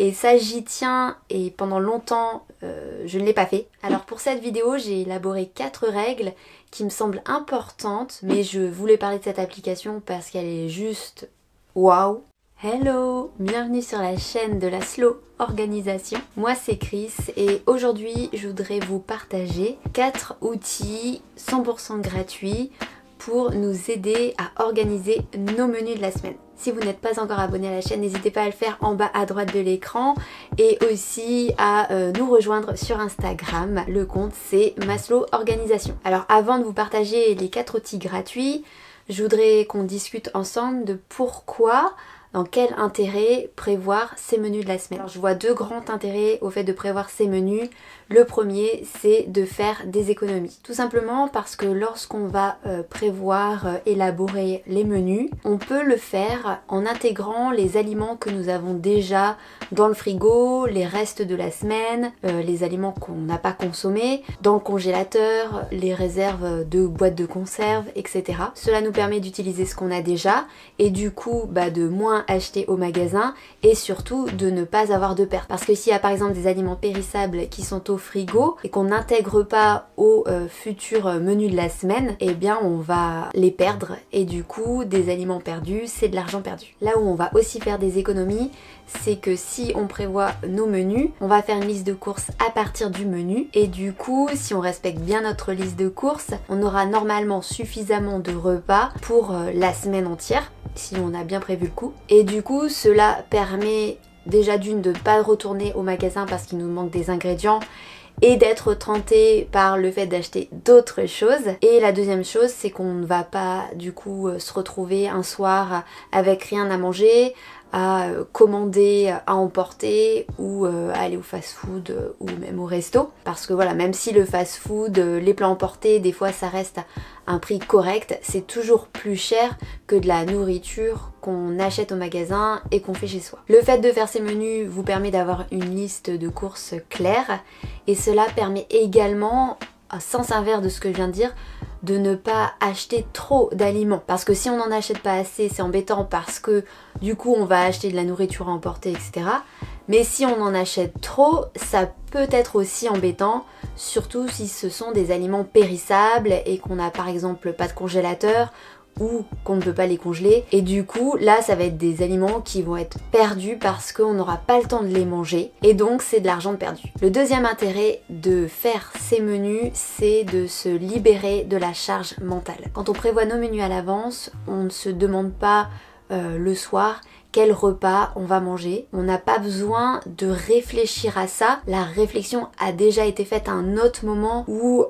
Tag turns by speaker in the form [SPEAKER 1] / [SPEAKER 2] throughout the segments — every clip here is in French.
[SPEAKER 1] et ça j'y tiens et pendant longtemps je ne l'ai pas fait. Alors pour cette vidéo j'ai élaboré 4 règles qui me semblent importantes, mais je voulais parler de cette application parce qu'elle est juste waouh. Hello, bienvenue sur la chaîne de la Slow Organisation. Moi c'est Chris et aujourd'hui je voudrais vous partager 4 outils 100% gratuits pour nous aider à organiser nos menus de la semaine. Si vous n'êtes pas encore abonné à la chaîne, n'hésitez pas à le faire en bas à droite de l'écran et aussi à nous rejoindre sur Instagram. Le compte c'est Slow Organisation. Alors avant de vous partager les 4 outils gratuits, je voudrais qu'on discute ensemble de pourquoi, dans quel intérêt prévoir ces menus de la semaine. Alors je vois 2 grands intérêts au fait de prévoir ces menus. Le premier, c'est de faire des économies. Tout simplement parce que lorsqu'on va prévoir, élaborer les menus, on peut le faire en intégrant les aliments que nous avons déjà dans le frigo, les restes de la semaine, les aliments qu'on n'a pas consommés, dans le congélateur, les réserves de boîtes de conserve, etc. Cela nous permet d'utiliser ce qu'on a déjà et du coup de moins acheter au magasin et surtout de ne pas avoir de pertes. Parce que s'il y a par exemple des aliments périssables qui sont au frigo et qu'on n'intègre pas au futur menu de la semaine, eh bien on va les perdre et du coup des aliments perdus c'est de l'argent perdu. Là où on va aussi faire des économies, c'est que si on prévoit nos menus, on va faire une liste de courses à partir du menu et du coup si on respecte bien notre liste de courses, on aura normalement suffisamment de repas pour la semaine entière si on a bien prévu le coup. Et du coup cela permet déjà d'une de ne pas retourner au magasin parce qu'il nous manque des ingrédients et d'être tenté par le fait d'acheter d'autres choses. Et la deuxième chose, c'est qu'on ne va pas du coup se retrouver un soir avec rien à manger, à commander, à emporter ou aller au fast-food ou même au resto. Parce que voilà, même si le fast-food, les plats emportés, des fois ça reste à un prix correct, c'est toujours plus cher que de la nourriture qu'on achète au magasin et qu'on fait chez soi. Le fait de faire ces menus vous permet d'avoir une liste de courses claire et cela permet également, à sens inverse de ce que je viens de dire, de ne pas acheter trop d'aliments. Parce que si on n'en achète pas assez, c'est embêtant parce que du coup on va acheter de la nourriture à emporter, etc. Mais si on en achète trop, ça peut être aussi embêtant, surtout si ce sont des aliments périssables et qu'on n'a par exemple pas de congélateur ou qu'on ne peut pas les congeler. Et du coup, là, ça va être des aliments qui vont être perdus parce qu'on n'aura pas le temps de les manger. Et donc, c'est de l'argent perdu. Le deuxième intérêt de faire ces menus, c'est de se libérer de la charge mentale. Quand on prévoit nos menus à l'avance, on ne se demande pas le soir quel repas on va manger. On n'a pas besoin de réfléchir à ça. La réflexion a déjà été faite à un autre moment où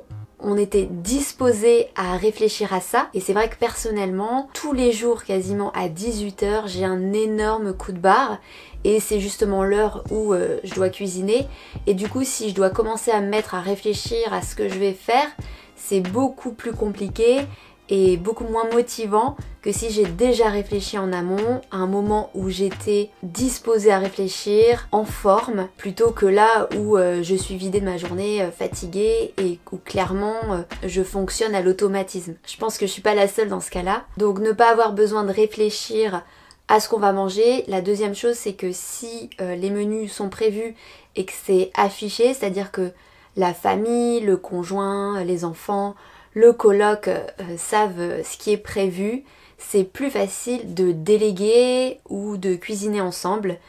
[SPEAKER 1] on était disposé à réfléchir à ça. Et c'est vrai que personnellement, tous les jours quasiment à 18 h, j'ai un énorme coup de barre. Et c'est justement l'heure où je dois cuisiner. Et du coup, si je dois commencer à me mettre à réfléchir à ce que je vais faire, c'est beaucoup plus compliqué et beaucoup moins motivant que si j'ai déjà réfléchi en amont, à un moment où j'étais disposée à réfléchir, en forme, plutôt que là où je suis vidée de ma journée, fatiguée et où clairement je fonctionne à l'automatisme. Je pense que je suis pas la seule dans ce cas-là. Donc ne pas avoir besoin de réfléchir à ce qu'on va manger. La deuxième chose, c'est que si les menus sont prévus et que c'est affiché, c'est-à-dire que la famille, le conjoint, les enfants, le coloc savent ce qui est prévu, c'est plus facile de déléguer ou de cuisiner ensemble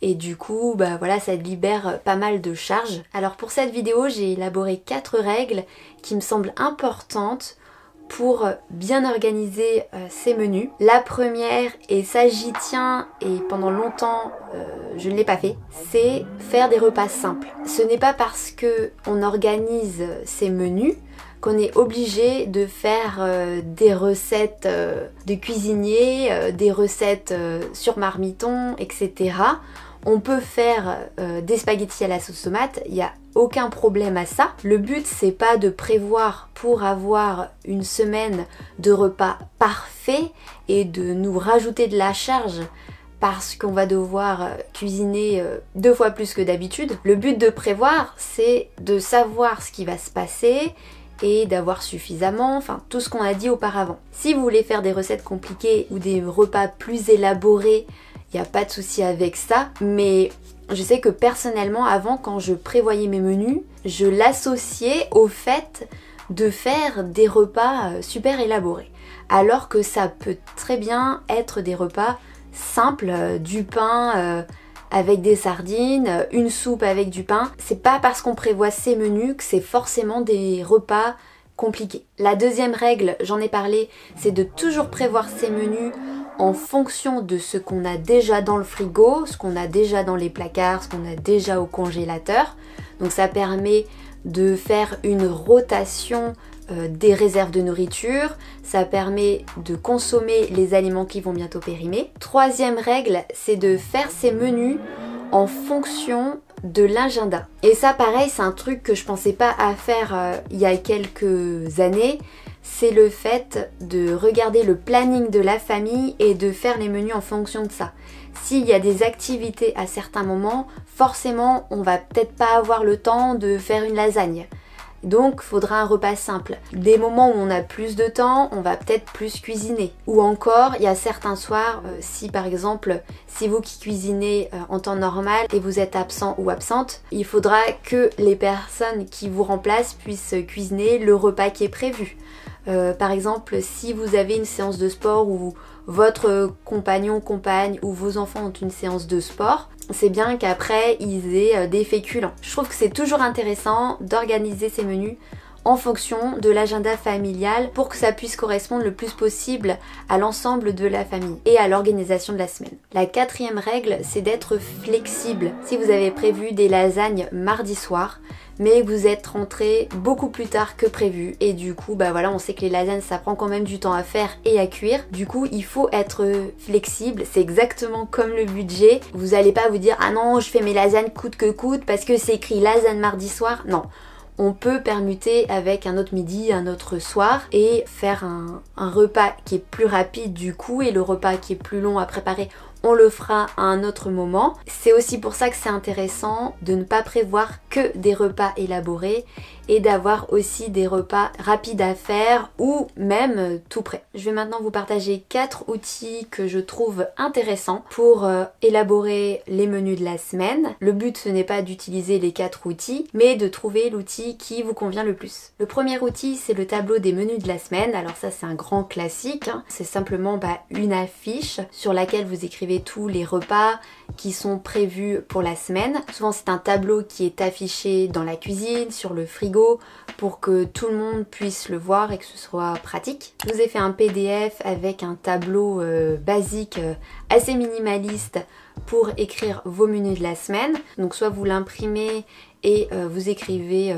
[SPEAKER 1] et du coup voilà, ça libère pas mal de charges. Alors pour cette vidéo j'ai élaboré 4 règles qui me semblent importantes pour bien organiser ces menus. La première, et ça j'y tiens et pendant longtemps je ne l'ai pas fait, c'est faire des repas simples. Ce n'est pas parce que on organise ces menus qu'on est obligé de faire des recettes de cuisinier, des recettes sur marmiton, etc. On peut faire des spaghettis à la sauce tomate, il n'y a aucun problème à ça. Le but c'est pas de prévoir pour avoir une semaine de repas parfaits et de nous rajouter de la charge parce qu'on va devoir cuisiner 2 fois plus que d'habitude. Le but de prévoir c'est de savoir ce qui va se passer et d'avoir suffisamment, enfin tout ce qu'on a dit auparavant. Si vous voulez faire des recettes compliquées ou des repas plus élaborés, il n'y a pas de souci avec ça, mais Je sais que personnellement, avant, quand je prévoyais mes menus, je l'associais au fait de faire des repas super élaborés. Alors que ça peut très bien être des repas simples, du pain avec des sardines, une soupe avec du pain. C'est pas parce qu'on prévoit ces menus que c'est forcément des repas compliqués. La deuxième règle, j'en ai parlé, c'est de toujours prévoir ces menus en fonction de ce qu'on a déjà dans le frigo, ce qu'on a déjà dans les placards, ce qu'on a déjà au congélateur. Donc ça permet de faire une rotation des réserves de nourriture, ça permet de consommer les aliments qui vont bientôt périmer. Troisième règle, c'est de faire ces menus en fonction de l'agenda. Et ça pareil, c'est un truc que je pensais pas à faire il y a quelques années, c'est le fait de regarder le planning de la famille et de faire les menus en fonction de ça. S'il y a des activités à certains moments, forcément on va peut-être pas avoir le temps de faire une lasagne. Donc il faudra un repas simple. Des moments où on a plus de temps, on va peut-être plus cuisiner. Ou encore, il y a certains soirs, si par exemple, si vous qui cuisinez en temps normal et vous êtes absent ou absente, il faudra que les personnes qui vous remplacent puissent cuisiner le repas qui est prévu. Par exemple, si vous avez une séance de sport ou votre compagnon, compagne ou vos enfants ont une séance de sport, c'est bien qu'après ils aient des féculents. Je trouve que c'est toujours intéressant d'organiser ces menus en fonction de l'agenda familial pour que ça puisse correspondre le plus possible à l'ensemble de la famille et à l'organisation de la semaine. La quatrième règle, c'est d'être flexible. Si vous avez prévu des lasagnes mardi soir, mais que vous êtes rentré beaucoup plus tard que prévu et du coup bah voilà, on sait que les lasagnes ça prend quand même du temps à faire et à cuire, du coup il faut être flexible. C'est exactement comme le budget, vous allez pas vous dire ah non je fais mes lasagnes coûte que coûte parce que c'est écrit lasagne mardi soir, non. On peut permuter avec un autre midi, un autre soir et faire un repas qui est plus rapide du coup, et le repas qui est plus long à préparer on le fera à un autre moment. C'est aussi pour ça que c'est intéressant de ne pas prévoir que des repas élaborés et d'avoir aussi des repas rapides à faire ou même tout prêt. Je vais maintenant vous partager 4 outils que je trouve intéressants pour élaborer les menus de la semaine. Le but ce n'est pas d'utiliser les 4 outils mais de trouver l'outil qui vous convient le plus. Le premier outil c'est le tableau des menus de la semaine. Alors ça c'est un grand classique, hein. C'est simplement une affiche sur laquelle vous écrivez tous les repas qui sont prévus pour la semaine. Souvent c'est un tableau qui est affiché dans la cuisine, sur le frigo, pour que tout le monde puisse le voir et que ce soit pratique. Je vous ai fait un PDF avec un tableau basique assez minimaliste pour écrire vos menus de la semaine. Donc soit vous l'imprimez et vous écrivez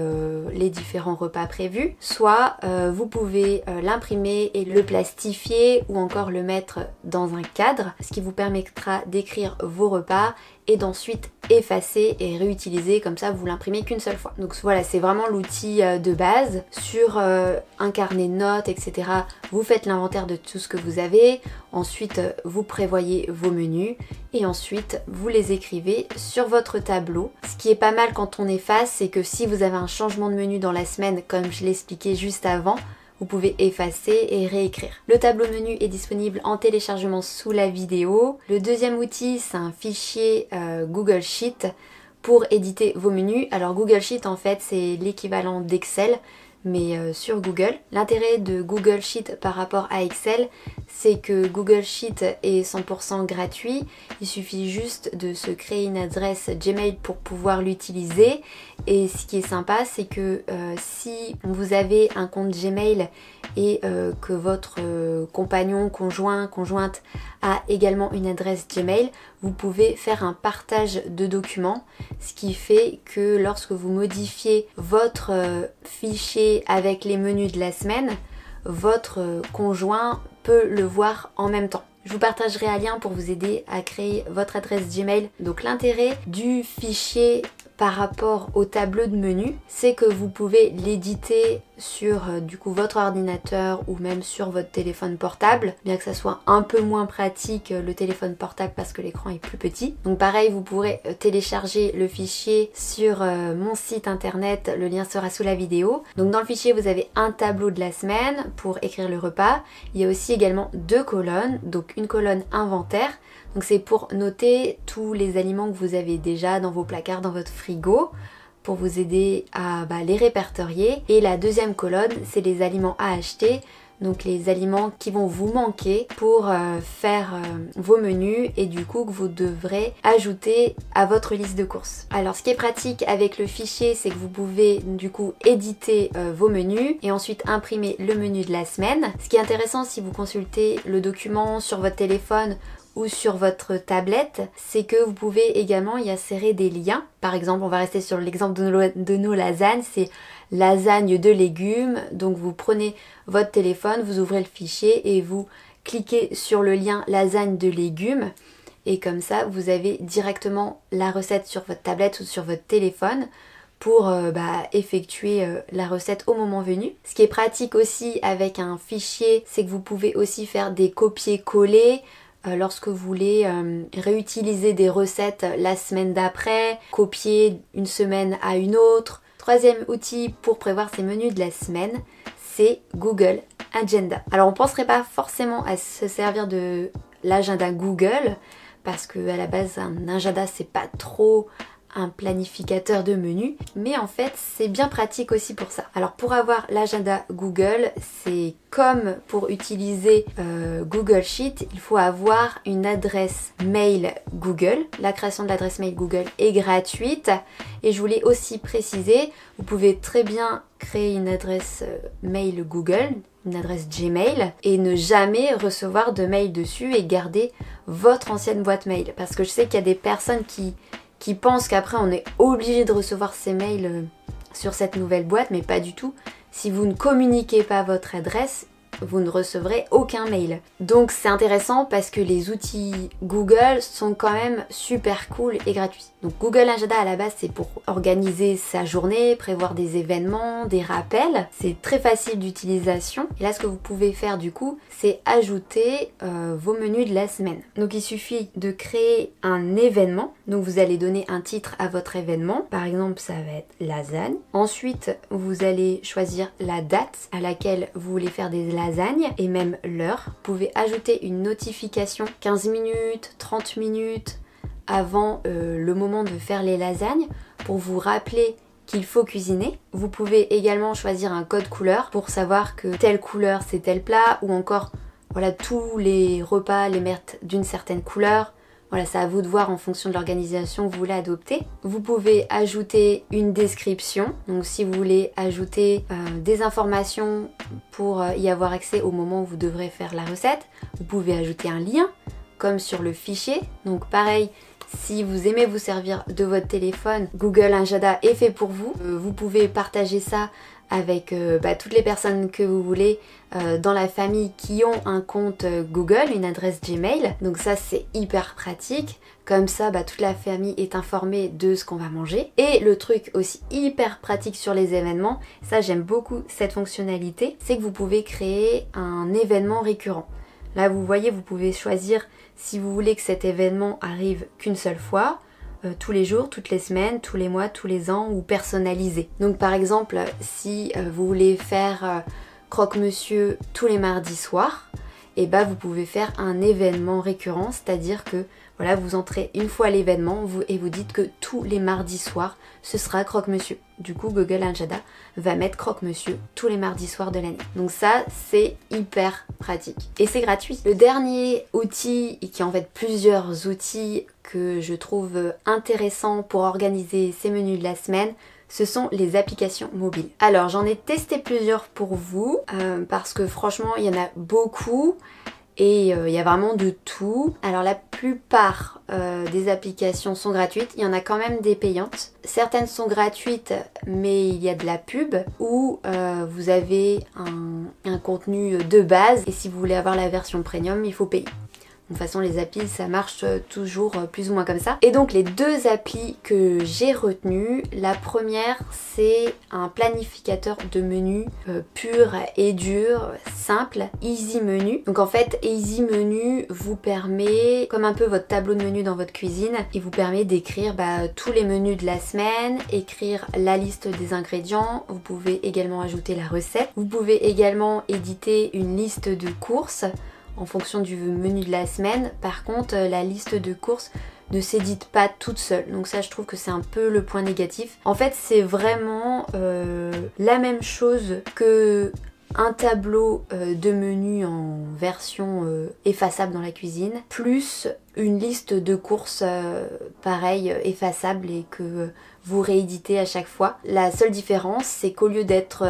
[SPEAKER 1] les différents repas prévus, soit vous pouvez l'imprimer et le plastifier ou encore le mettre dans un cadre, ce qui vous permettra d'écrire vos repas et d'ensuite effacer et réutiliser, comme ça vous l'imprimez qu'une seule fois. Donc voilà, c'est vraiment l'outil de base. Sur un carnet de notes, etc. vous faites l'inventaire de tout ce que vous avez, ensuite vous prévoyez vos menus et ensuite vous les écrivez sur votre tableau. Ce qui est pas mal quand on efface, c'est que si vous avez un changement de menu dans la semaine, comme je l'expliquais juste avant, vous pouvez effacer et réécrire. Le tableau menu est disponible en téléchargement sous la vidéo. Le deuxième outil, c'est un fichier Google Sheet pour éditer vos menus. Alors Google Sheet en fait c'est l'équivalent d'Excel mais sur Google. L'intérêt de Google Sheet par rapport à Excel, c'est que Google Sheet est 100% gratuit. Il suffit juste de se créer une adresse Gmail pour pouvoir l'utiliser. Et ce qui est sympa, c'est que si vous avez un compte Gmail et que votre compagnon, conjointe a également une adresse Gmail, vous pouvez faire un partage de documents, ce qui fait que lorsque vous modifiez votre fichier avec les menus de la semaine, votre conjoint peut le voir en même temps. Je vous partagerai un lien pour vous aider à créer votre adresse Gmail. Donc l'intérêt du fichier par rapport au tableau de menu, c'est que vous pouvez l'éditer sur du coup votre ordinateur ou même sur votre téléphone portable, bien que ça soit un peu moins pratique le téléphone portable parce que l'écran est plus petit. Donc pareil, vous pourrez télécharger le fichier sur mon site internet, le lien sera sous la vidéo. Donc dans le fichier vous avez un tableau de la semaine pour écrire le repas. Il y a aussi également 2 colonnes, donc une colonne inventaire Donc c'est pour noter tous les aliments que vous avez déjà dans vos placards, dans votre frigo, pour vous aider à les répertorier. Et la deuxième colonne, c'est les aliments à acheter, donc les aliments qui vont vous manquer pour faire vos menus et du coup que vous devrez ajouter à votre liste de courses. Alors ce qui est pratique avec le fichier, c'est que vous pouvez du coup éditer vos menus et ensuite imprimer le menu de la semaine. Ce qui est intéressant si vous consultez le document sur votre téléphone ou sur votre tablette, c'est que vous pouvez également y insérer des liens. Par exemple, on va rester sur l'exemple de nos lasagnes, c'est lasagne de légumes. Donc vous prenez votre téléphone, vous ouvrez le fichier et vous cliquez sur le lien lasagne de légumes. Et comme ça, vous avez directement la recette sur votre tablette ou sur votre téléphone pour effectuer la recette au moment venu. Ce qui est pratique aussi avec un fichier, c'est que vous pouvez aussi faire des copier-coller lorsque vous voulez réutiliser des recettes la semaine d'après, copier une semaine à une autre. Troisième outil pour prévoir ses menus de la semaine, c'est Google Agenda. Alors on penserait pas forcément à se servir de l'agenda Google parce que à la base un agenda c'est pas trop un planificateur de menus, mais en fait c'est bien pratique aussi pour ça. Alors pour avoir l'agenda Google, c'est comme pour utiliser Google Sheet, il faut avoir une adresse mail Google. La création de l'adresse mail Google est gratuite et je voulais aussi préciser, vous pouvez très bien créer une adresse mail Google, une adresse Gmail et ne jamais recevoir de mail dessus et garder votre ancienne boîte mail, parce que je sais qu'il y a des personnes qui pensent qu'après on est obligé de recevoir ces mails sur cette nouvelle boîte, mais pas du tout. Si vous ne communiquez pas votre adresse, vous ne recevrez aucun mail. Donc c'est intéressant parce que les outils Google sont quand même super cool et gratuits. Donc Google Agenda à la base c'est pour organiser sa journée, prévoir des événements, des rappels. C'est très facile d'utilisation. Et là ce que vous pouvez faire du coup, c'est ajouter vos menus de la semaine. Donc il suffit de créer un événement. Donc vous allez donner un titre à votre événement. Par exemple ça va être lasagne. Ensuite vous allez choisir la date à laquelle vous voulez faire des lasagnes et même l'heure. Vous pouvez ajouter une notification 15 minutes, 30 minutes avant le moment de faire les lasagnes pour vous rappeler qu'il faut cuisiner. Vous pouvez également choisir un code couleur pour savoir que telle couleur c'est tel plat, ou encore voilà tous les repas les mettre d'une certaine couleur. Voilà, c'est à vous de voir en fonction de l'organisation que vous voulez adopter. Vous pouvez ajouter une description, donc si vous voulez ajouter des informations pour y avoir accès au moment où vous devrez faire la recette, vous pouvez ajouter un lien comme sur le fichier. Donc pareil, si vous aimez vous servir de votre téléphone, Google Agenda est fait pour vous. Vous pouvez partager ça avec toutes les personnes que vous voulez dans la famille qui ont un compte Google, une adresse Gmail. Donc ça c'est hyper pratique. Comme ça toute la famille est informée de ce qu'on va manger. Et le truc aussi hyper pratique sur les événements, ça j'aime beaucoup cette fonctionnalité, c'est que vous pouvez créer un événement récurrent. Là vous voyez, vous pouvez choisir si vous voulez que cet événement arrive qu'une seule fois, tous les jours, toutes les semaines, tous les mois, tous les ans, ou personnalisé. Donc par exemple, si vous voulez faire croque-monsieur tous les mardis soirs, et vous pouvez faire un événement récurrent, c'est-à-dire que voilà, vous entrez une fois l'événement et vous dites que tous les mardis soirs, ce sera croque-monsieur. Du coup, Google Agenda va mettre croque-monsieur tous les mardis soirs de l'année. Donc ça, c'est hyper pratique. Et c'est gratuit. Le dernier outil, et qui est en fait plusieurs outils que je trouve intéressants pour organiser ces menus de la semaine, ce sont les applications mobiles. Alors j'en ai testé plusieurs pour vous parce que franchement il y en a beaucoup et il y a vraiment de tout. Alors la plupart des applications sont gratuites, il y en a quand même des payantes. Certaines sont gratuites mais il y a de la pub, ou vous avez un contenu de base et si vous voulez avoir la version premium il faut payer. De toute façon les applis ça marche toujours plus ou moins comme ça. Et donc les deux applis que j'ai retenues, la première c'est un planificateur de menus pur et dur, simple, Easy Menu. Donc en fait Easy Menu vous permet, comme un peu votre tableau de menu dans votre cuisine, il vous permet d'écrire tous les menus de la semaine, écrire la liste des ingrédients, vous pouvez également ajouter la recette, vous pouvez également éditer une liste de courses. en fonction du menu de la semaine. Par contre, la liste de courses ne s'édite pas toute seule. Donc ça, je trouve que c'est un peu le point négatif. En fait, c'est vraiment la même chose que un tableau de menu en version effaçable dans la cuisine, plus une liste de courses pareil effaçable et que vous rééditez à chaque fois. La seule différence, c'est qu'au lieu d'être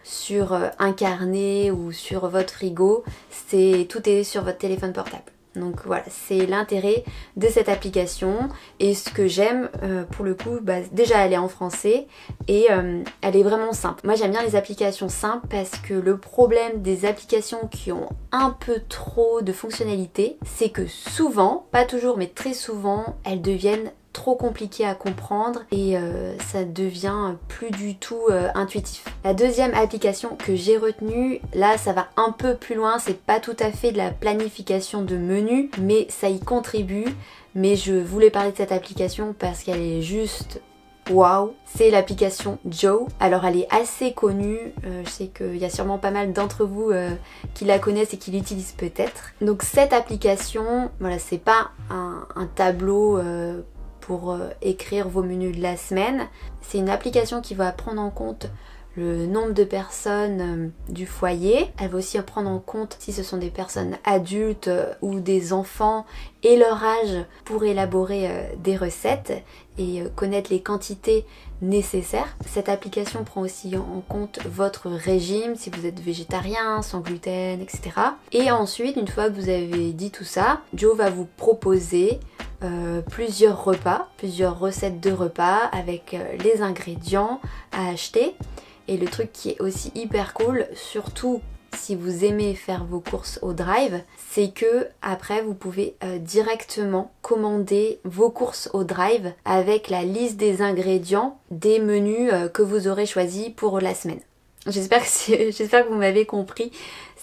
[SPEAKER 1] sur un carnet ou sur votre frigo, tout est sur votre téléphone portable. Donc voilà, c'est l'intérêt de cette application et ce que j'aime pour le coup, déjà elle est en français et elle est vraiment simple. Moi j'aime bien les applications simples parce que le problème des applications qui ont un peu trop de fonctionnalités, c'est que souvent, pas toujours mais très souvent, elles deviennent trop compliqué à comprendre et ça devient plus du tout intuitif. La deuxième application que j'ai retenue, là ça va un peu plus loin, c'est pas tout à fait de la planification de menu, mais ça y contribue. Mais je voulais parler de cette application parce qu'elle est juste waouh, c'est l'application Joe. Alors elle est assez connue, je sais qu'il y a sûrement pas mal d'entre vous qui la connaissent et qui l'utilisent peut-être. Donc cette application, voilà, c'est pas un tableau pour écrire vos menus de la semaine. C'est une application qui va prendre en compte le nombre de personnes du foyer. Elle va aussi prendre en compte si ce sont des personnes adultes ou des enfants et leur âge pour élaborer des recettes et connaître les quantités nécessaires. Cette application prend aussi en compte votre régime, si vous êtes végétarien, sans gluten, etc. Et ensuite, une fois que vous avez dit tout ça, Joe va vous proposer plusieurs repas, plusieurs recettes de repas avec les ingrédients à acheter. Et le truc qui est aussi hyper cool, surtout si vous aimez faire vos courses au drive, c'est que après vous pouvez directement commander vos courses au drive avec la liste des ingrédients des menus que vous aurez choisis pour la semaine. J'espère que vous m'avez compris.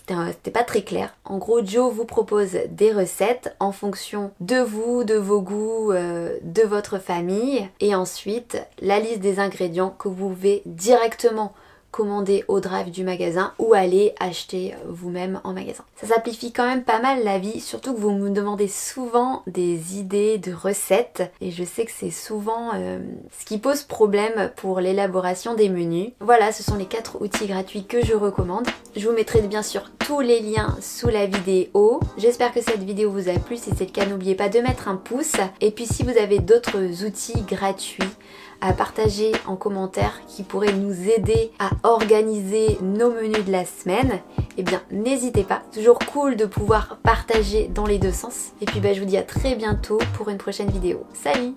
[SPEAKER 1] C'était pas très clair. En gros, Joe vous propose des recettes en fonction de vous, de vos goûts, de votre famille. Et ensuite, la liste des ingrédients que vous pouvez directement commander au drive du magasin ou aller acheter vous-même en magasin. Ça simplifie quand même pas mal la vie, surtout que vous me demandez souvent des idées de recettes et je sais que c'est souvent ce qui pose problème pour l'élaboration des menus. Voilà, ce sont les 4 outils gratuits que je recommande. Je vous mettrai bien sûr tous les liens sous la vidéo. J'espère que cette vidéo vous a plu. Si c'est le cas, n'oubliez pas de mettre un pouce. Et puis si vous avez d'autres outils gratuits à partager en commentaire qui pourraient nous aider à organiser nos menus de la semaine, eh bien n'hésitez pas. Toujours cool de pouvoir partager dans les deux sens. Et puis je vous dis à très bientôt pour une prochaine vidéo. Salut!